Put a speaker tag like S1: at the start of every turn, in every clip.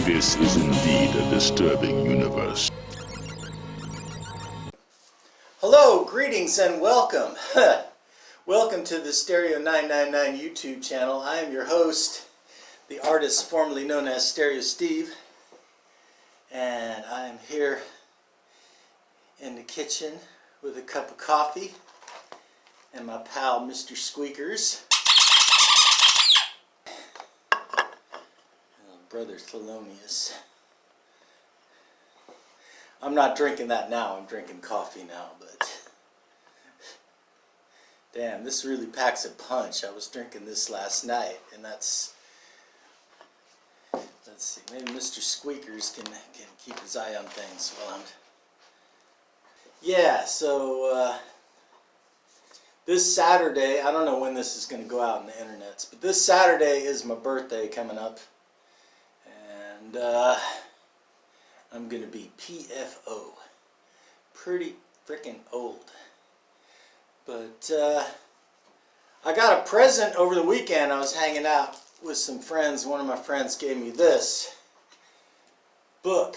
S1: This is indeed a disturbing universe.
S2: Hello, greetings and welcome. Welcome to the Stereo 999 YouTube channel. I am your host, the artist formerly known as Stereo Steve. And I am here in the kitchen with a cup of coffee and my pal Mr. Squeakers. And brother Thelonious. I'm not drinking that now, I'm drinking coffee now, but damn, this really packs a punch. I was drinking this last night, and that's, let's see, maybe Mr. Squeakers can keep his eye on things while I'm, yeah, so this Saturday, I don't know when this is going to go out on the internets, but this Saturday is my birthday coming up, and I'm going to be PFO. Pretty freaking old. But I got a present over the weekend. I was hanging out with some friends. One of my friends gave me this book.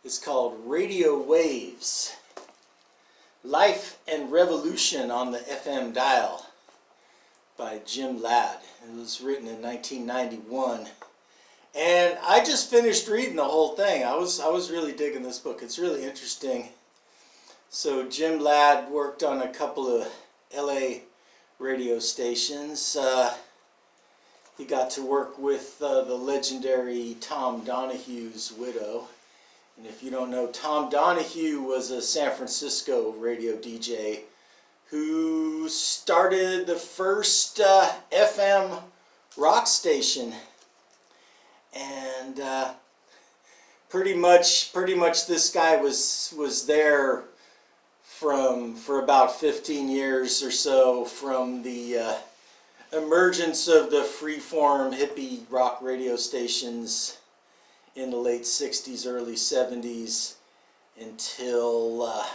S2: It's called Radio Waves. Life and Revolution on the FM Dial by Jim Ladd. It was written in 1991. And I just finished reading the whole thing. I was really digging this book. It's really interesting. So Jim Ladd worked on a couple of LA radio stations. He got to work with the legendary Tom Donahue's widow. And if you don't know, Tom Donahue was a San Francisco radio DJ who started the first FM rock station. And pretty much this guy was there for about 15 years or so, from the emergence of the freeform hippie rock radio stations in the late 60s, early 70s, until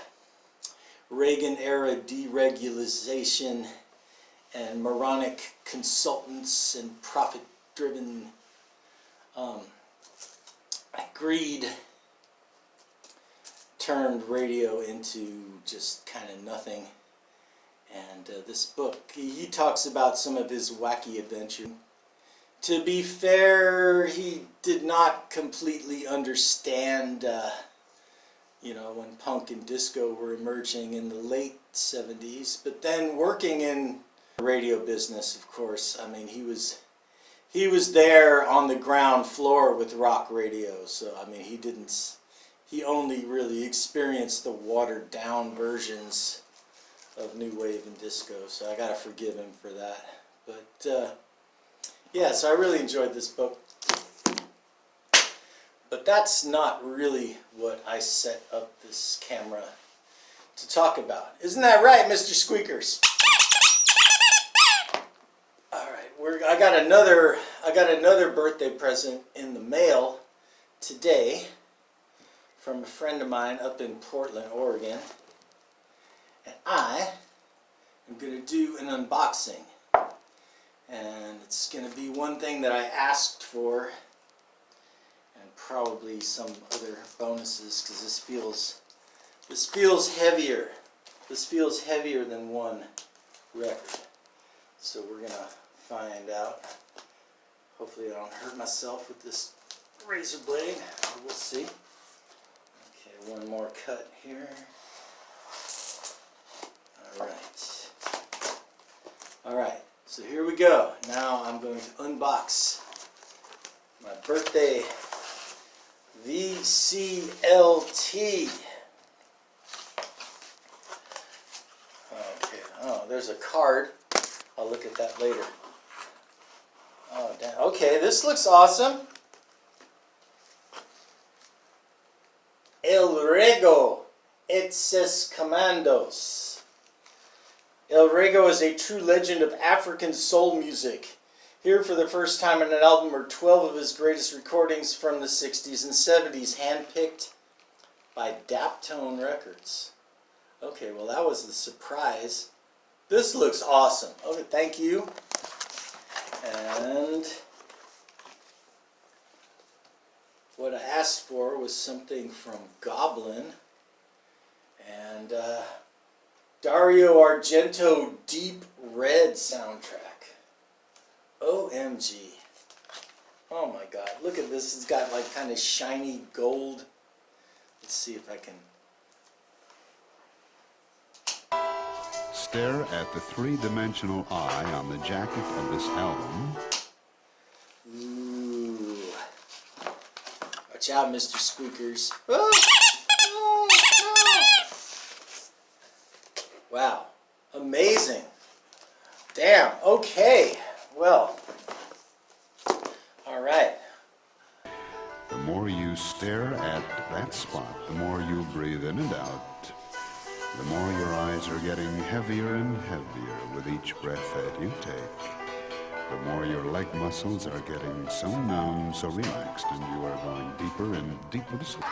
S2: Reagan era deregulation and moronic consultants and profit-driven greed turned radio into just kind of nothing. And this book, he talks about some of his wacky adventure. To be fair, he did not completely understand, when punk and disco were emerging in the late 70s. But then working in the radio business, of course, I mean, he was there on the ground floor with rock radio, so I mean he only really experienced the watered down versions of new wave and disco, so I gotta forgive him for that. But yeah, so I really enjoyed this book. But that's not really what I set up this camera to talk about. Isn't that right, Mr. Squeakers? I got another birthday present in the mail today from a friend of mine up in Portland, Oregon. And I am going to do an unboxing. And it's going to be one thing that I asked for, and probably some other bonuses, because this feels heavier. This feels heavier than one record. So we're going to find out. Hopefully I don't hurt myself with this razor blade. We'll see. Okay, one more cut here. Alright, so here we go. Now I'm going to unbox my birthday VCLT. Okay, oh, there's a card. I'll look at that later. Oh, damn. Okay, this looks awesome. El Rego Etses Commandos. El Rego is a true legend of African soul music. Here for the first time on an album are 12 of his greatest recordings from the 60s and 70s, handpicked by Daptone Records. Okay, well that was the surprise. This looks awesome. Okay, thank you. And what I asked for was something from Goblin and Dario Argento Deep Red soundtrack. OMG. Oh my god, look at this. It's got like kind of shiny gold. Let's see if I can.
S3: Stare at the three-dimensional eye on the jacket of this album.
S2: Ooh. Watch out, Mr. Squeakers. Oh! Oh, no. Wow. Amazing. Damn. Okay. Well. All right.
S3: The more you stare at that spot, the more you breathe in and out. The more your eyes are getting heavier and heavier with each breath that you take. The more your leg muscles are getting so numb, so relaxed, and you are going deeper and deeper to sleep.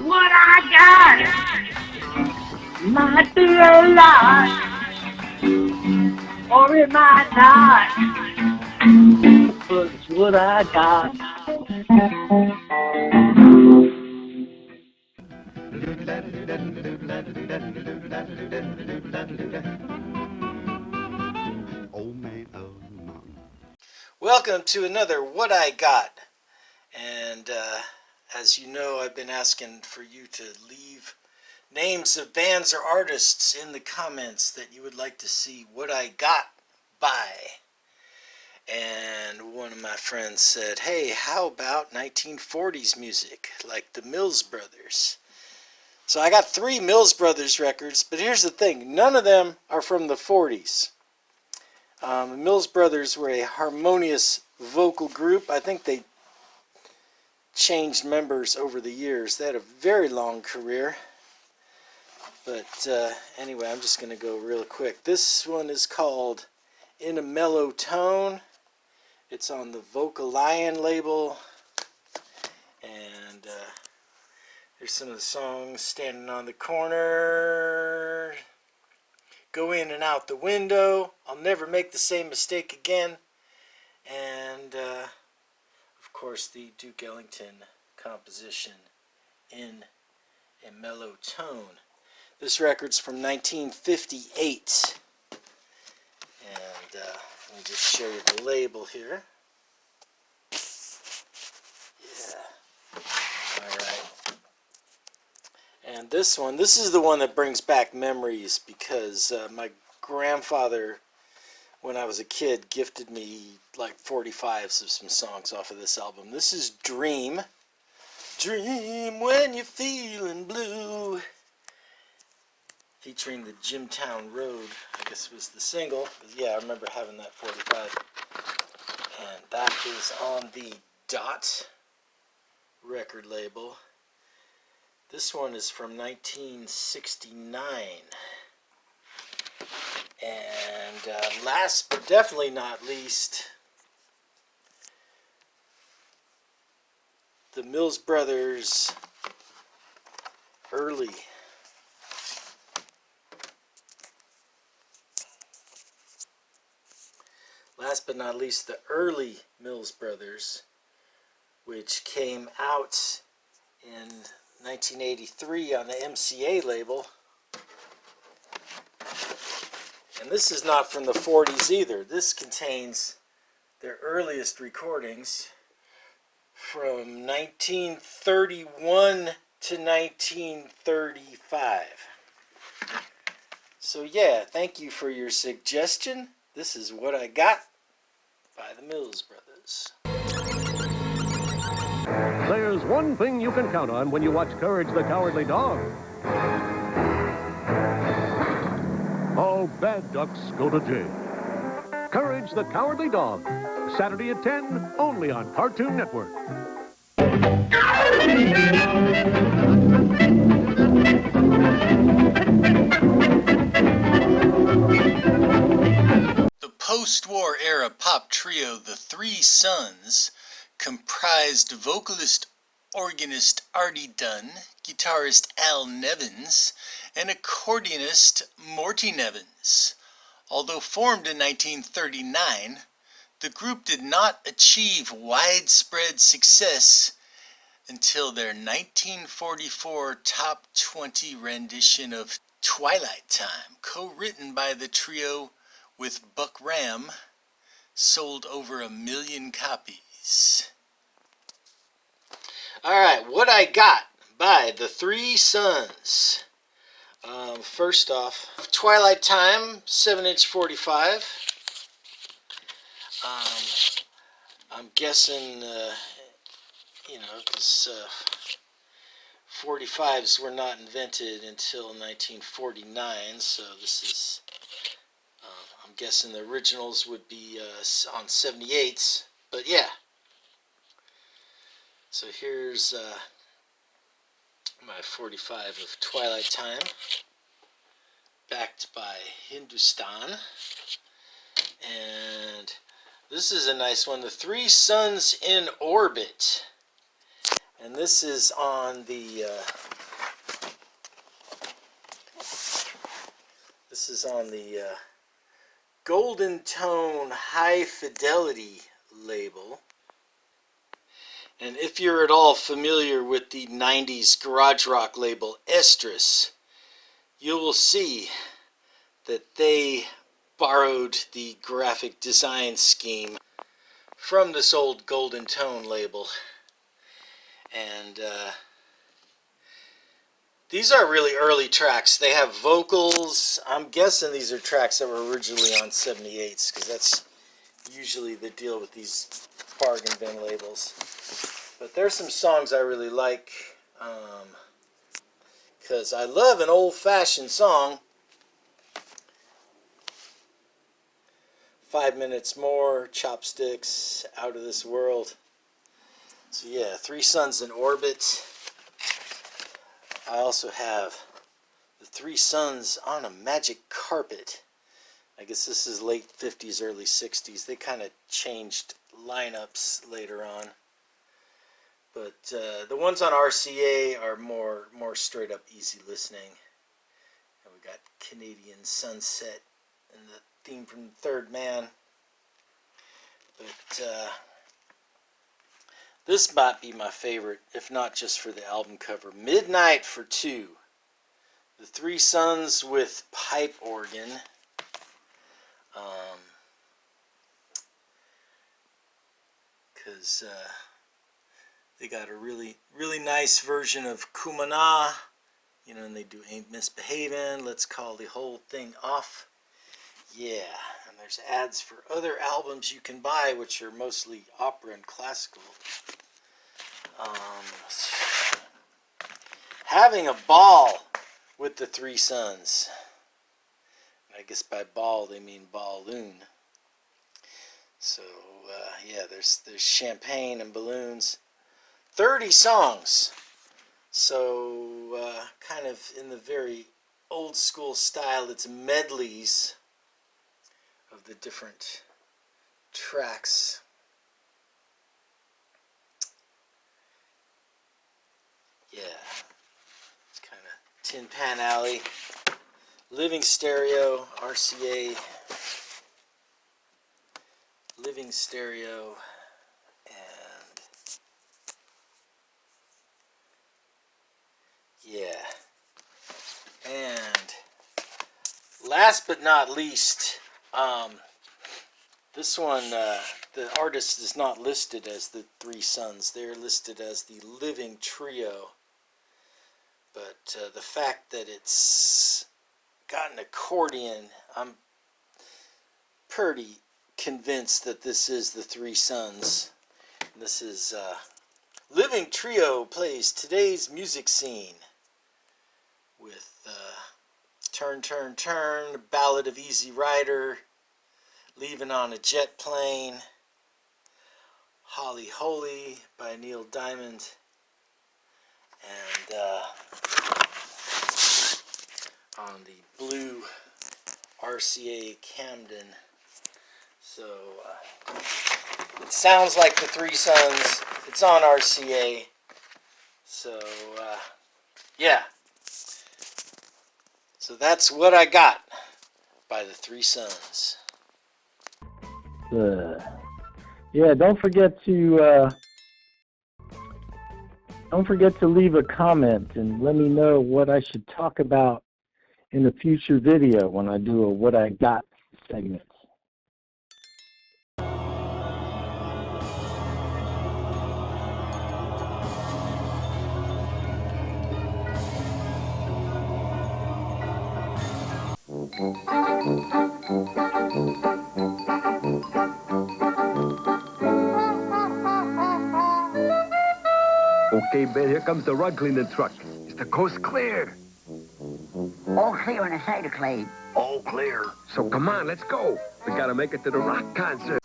S4: What I got might be a lot, or it might not, but it's what I got.
S3: Old man of the mountain.
S2: Welcome to another What I Got. And as you know, I've been asking for you to leave names of bands or artists in the comments that you would like to see What I Got by. And one of my friends said, hey, how about 1940s music, like the Mills Brothers? So I got 3 Mills Brothers records, but here's the thing, none of them are from the 40s. The Mills Brothers were a harmonious vocal group. I think they changed members over the years. They had a very long career. But anyway, I'm just going to go real quick. This one is called In a Mellow Tone. It's on the Vocalion label. And there's some of the songs. Standing on the Corner, Go In and Out the Window, I'll Never Make the Same Mistake Again, and of course the Duke Ellington composition In a Mellow Tone. This record's from 1958, and let me just show you the label here. Yeah, alright. And this is the one that brings back memories because my grandfather, when I was a kid, gifted me like 45s of some songs off of this album. This is Dream. Dream when you're feeling blue. Featuring the Jimtown Road, I guess was the single. Yeah, I remember having that 45. And that is on the Dot record label. This one is from 1969. And last but definitely not least, the Mills Brothers early. Last but not least, the early Mills Brothers, which came out in 1983 on the MCA label. And this is not from the 40s either. This contains their earliest recordings from 1931 to 1935. So yeah, thank you for your suggestion. This is What I Got by the Mills Brothers.
S5: There's one thing you can count on when you watch Courage the Cowardly Dog. All bad ducks go to jail. Courage the Cowardly Dog. Saturday at 10, only on Cartoon Network.
S2: The post-war era pop trio The Three Sons comprised vocalist organist Artie Dunn, guitarist Al Nevins, and accordionist Morty Nevins. Although formed in 1939, the group did not achieve widespread success until their 1944 top 20 rendition of Twilight Time, co-written by the trio with Buck Ram, sold over 1 million copies. Alright, What I Got by the Three Sons. First off, Twilight Time, 7-inch 45. I'm guessing, because 45s were not invented until 1949, so this is, I'm guessing the originals would be on 78s, but yeah. So here's my 45 of Twilight Time, backed by Hindustan. And this is a nice one, The Three Suns in Orbit. And this is on the Golden Tone High Fidelity label. And if you're at all familiar with the 90s garage rock label Estrus, you will see that they borrowed the graphic design scheme from this old Golden Tone label. And these are really early tracks. They have vocals. I'm guessing these are tracks that were originally on 78s, because that's usually the deal with these bargain bin labels. But there's some songs I really like, because I love an old-fashioned song. 5 Minutes More, Chopsticks, Out of This World. So yeah, Three Suns in Orbit. I also have The Three Suns on a Magic Carpet. I guess this is late 50s, early 60s. They kind of changed lineups later on. But the ones on RCA are more straight up easy listening. And we got Canadian Sunset and the theme from The Third Man. But this might be my favorite, if not just for the album cover. Midnight for Two. The Three Sons with pipe organ. Because they got a really nice version of Kumana, and they do Ain't Misbehavin', Let's Call the Whole Thing Off. Yeah, and there's ads for other albums you can buy, which are mostly opera and classical. Having a ball with the Three Sons. I guess by ball they mean balloon. So yeah, there's champagne and balloons. 30 songs. So kind of in the very old school style, it's medleys of the different tracks. Yeah, it's kind of Tin Pan Alley, Living Stereo, RCA, Living Stereo, and yeah, and last but not least, this one, the artist is not listed as the Three Sons. They're listed as the Living Trio. But the fact that it's got an accordion, I'm pretty convinced that this is the Three Sons. And this is Living Trio plays today's music scene with Turn, Turn, Turn, Ballad of Easy Rider, Leaving on a Jet Plane, Holly Holy by Neil Diamond, and on the blue RCA Camden. So it sounds like the Three Sons. It's on RCA. So yeah. So that's what I got by the Three Sons.
S4: Yeah, don't forget to leave a comment and let me know what I should talk about in a future video when I do a What I Got segment.
S5: Okay, Ben, here comes the rug cleaning truck. Is the coast clear?
S6: All clear on the side of Clay.
S5: All clear. So come on, let's go. We gotta make it to the rock concert.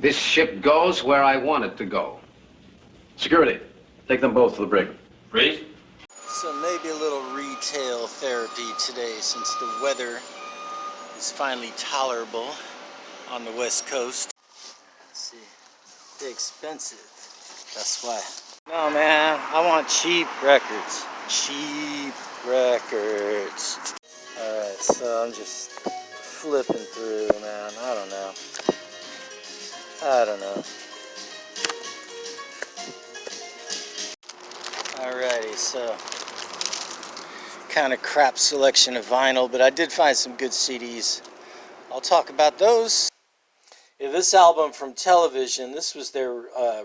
S7: This ship goes where I want it to go.
S8: Security, take them both to the brig.
S9: Freeze.
S2: So maybe a little retail therapy today since the weather is finally tolerable on the West Coast. Let's see, they're expensive, that's why. No man, I want cheap records. Cheap records. Alright, so I'm just flipping through, man. I don't know. Alrighty, so kind of crap selection of vinyl, but I did find some good CDs. I'll talk about those. Yeah, this album from Television, this was their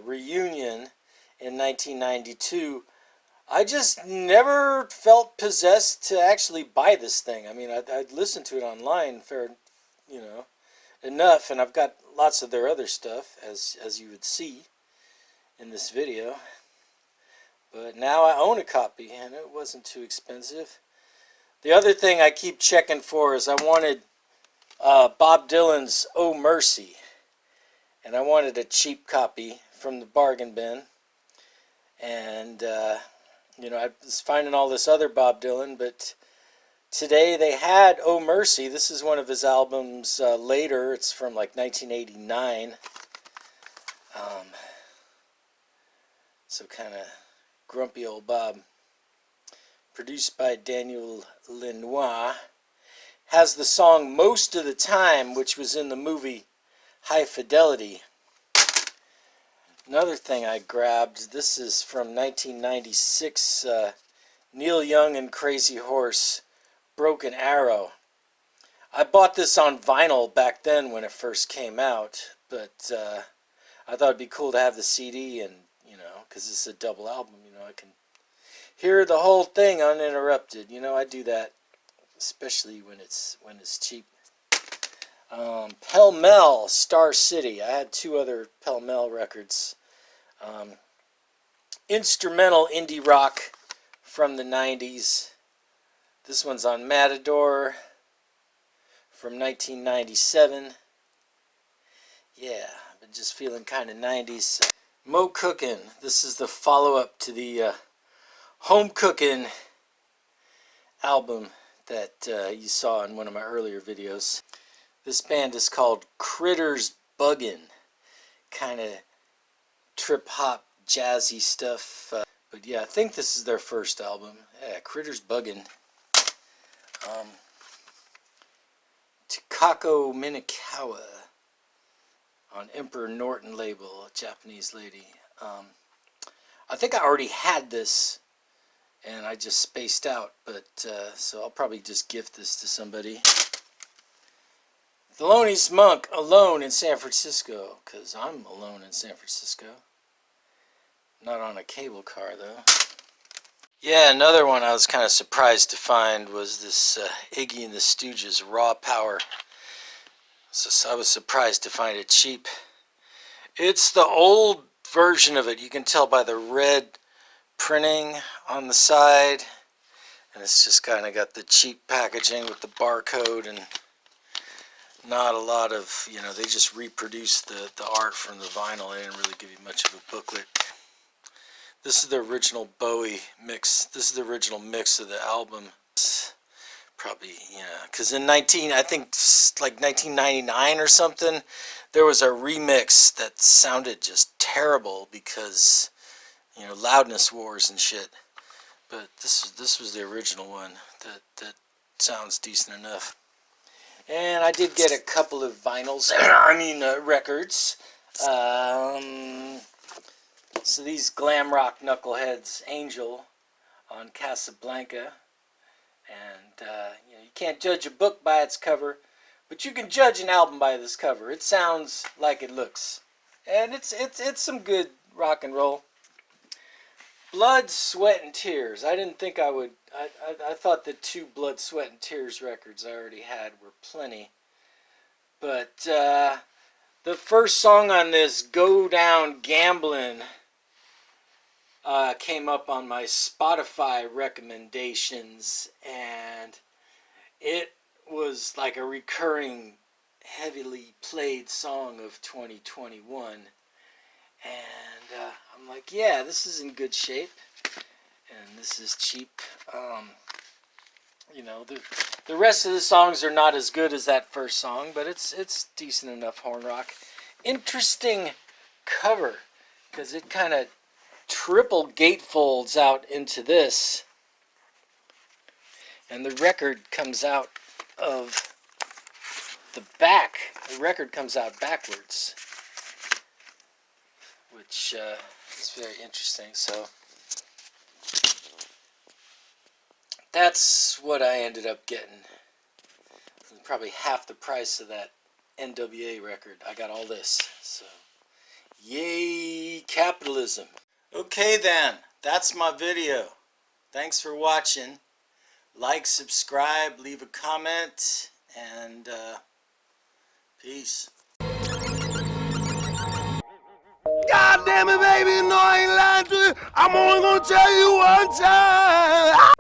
S2: reunion in 1992. I just never felt possessed to actually buy this thing. I mean, I'd listened to it online enough, and I've got lots of their other stuff, as you would see in this video. But now I own a copy, and it wasn't too expensive. The other thing I keep checking for is I wanted Bob Dylan's Oh Mercy, and I wanted a cheap copy from the bargain bin. And I was finding all this other Bob Dylan, but today they had Oh Mercy. This is one of his albums later. It's from like 1989. So kind of grumpy old Bob. Produced by Daniel Lanois. Has the song Most of the Time, which was in the movie High Fidelity. Another thing I grabbed, this is from 1996, Neil Young and Crazy Horse, Broken Arrow. I bought this on vinyl back then when it first came out, but I thought it'd be cool to have the CD, and because it's a double album, I can hear the whole thing uninterrupted. I do that, especially when it's cheap. Pell Mell, Star City. I had two other Pell Mell records. Instrumental indie rock from the 90s. This one's on Matador from 1997. Yeah, I've been just feeling kind of 90s. Mo Cookin. This is the follow-up to the Home Cookin' album that you saw in one of my earlier videos. This band is called Critters Buggin'. Kind of trip-hop, jazzy stuff. But yeah, I think this is their first album. Yeah, Critters Buggin'. Takako Minakawa on Emperor Norton label, a Japanese lady. I think I already had this, and I just spaced out, but so I'll probably just gift this to somebody. Thelonious Monk, Alone in San Francisco, because I'm alone in San Francisco. Not on a cable car, though. Yeah, another one I was kind of surprised to find was this Iggy and the Stooges, Raw Power. So I was surprised to find it cheap. It's the old version of it. You can tell by the red printing on the side. And it's just kind of got the cheap packaging with the barcode and not a lot of, they just reproduced the art from the vinyl. They didn't really give you much of a booklet. This is the original Bowie mix. This is the original mix of the album. Probably, because in I think like 1999 or something, there was a remix that sounded just terrible because, loudness wars and shit. But this was the original one that sounds decent enough. And I did get a couple of vinyls, records. So these glam rock knuckleheads, Angel on Casablanca. And, you can't judge a book by its cover, but you can judge an album by this cover. It sounds like it looks. And it's some good rock and roll. Blood, Sweat, and Tears. I didn't think I would. I thought the two Blood, Sweat, and Tears records I already had were plenty. But the first song on this, Go Down Gamblin', came up on my Spotify recommendations, and it was like a recurring heavily played song of 2021. And I'm like, yeah, this is in good shape. And this is cheap. You know, the rest of the songs are not as good as that first song, but it's decent enough horn rock. Interesting cover, because it kind of triple gatefolds out into this, and the record comes out of the back. The record comes out backwards, which is very interesting. So that's what I ended up getting. Probably half the price of that NWA record. I got all this. So, yay, capitalism. Okay then, that's my video. Thanks for watching. Like, subscribe, leave a comment, and peace.
S9: God damn it, baby, no, I ain't lying to you. I'm only gonna tell you one time.